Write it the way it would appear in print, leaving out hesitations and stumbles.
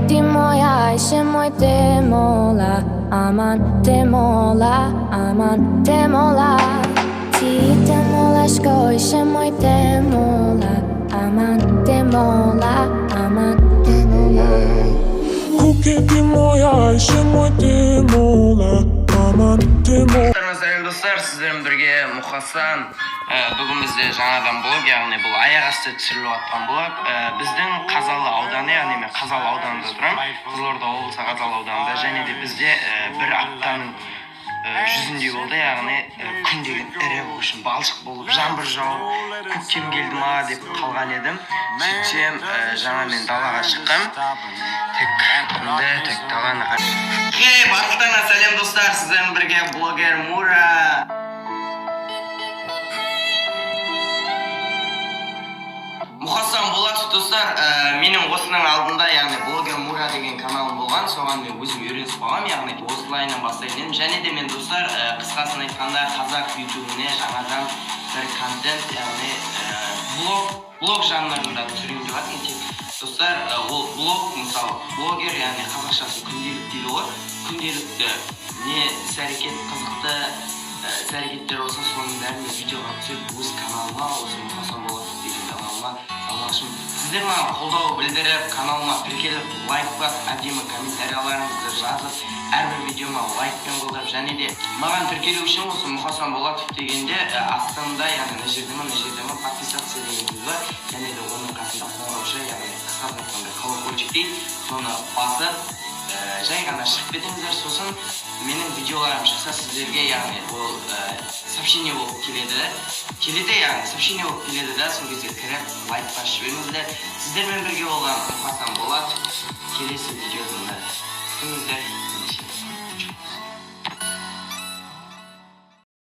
Moja się mój demola, aman demola. Ti demola szkoły się mój demola, aman demola. Kuketi moja się mój demola, aman demola. Dostlar, sizlerмен бірге Мұхасан. Бүгін бізде жаңадан блог, яғни бұл аяқ асты түсіріліп жатқан блог. Біздің Қазалы ауданы, яғни мен Қазалы ауданында тұрамын. Қызылорда облысы Қазалы ауданында, және де бізде бір аптаның жүзіндей болды, яғни күн деген ірі үшін балшық болып, жаңбыр жауып, көктем келді ма деп қалған едім. Сөйтсем, жаңа мен далаға шыққам. Тек даланы барлықтарына сәлем достар, сіздермен бірге блогер Мура. Мұхасан болады достар, менің осының алдында, яғни блогер Мура деген каналым болған, соған мен өзім үйренісіп алам, яғни осылайынан бастайын. Және де мен достар, қысқасын айтқанда қазақ ютубіне жаңадан бір контент, яғни блог жанрында түсірейін деп жатырмын. Достар, ол блог, мысалы, блогер, яғни қазақшасы күнделік дейді ғой. Күнделікті не іс-әрекет қызықты іс-әрекеттер болса, соның бәріне видеоға түсіп, өз каналыма, осы Мұхасан болады деген каналыма салмақшымын. Сіздер маған қолдау білдіріп, каналыма тіркеліп, лайк басып, әдемі комментарияларыңызды жазып, әрбір видеома лайкпен қолдап, және де маған тіркелу үшін осы Мұхасан Болатов дегенде астында, яғни мына жердема подписаться деген сөз бар, және де оның қасында қоңыраушы, яғни қысқасын айтқанда колокольчик дейді, соны басып, жай ғана шығып кетіңіздер, сосын менің видеоларым шықса сіздерге, яғни ол сообщение болып келеді, яғни сообщение болып келеді да, сол кезде кіріп лайк басып жіберіңіздер. Сіздермен бірге болған Мұхасан Болатов, келесі видеода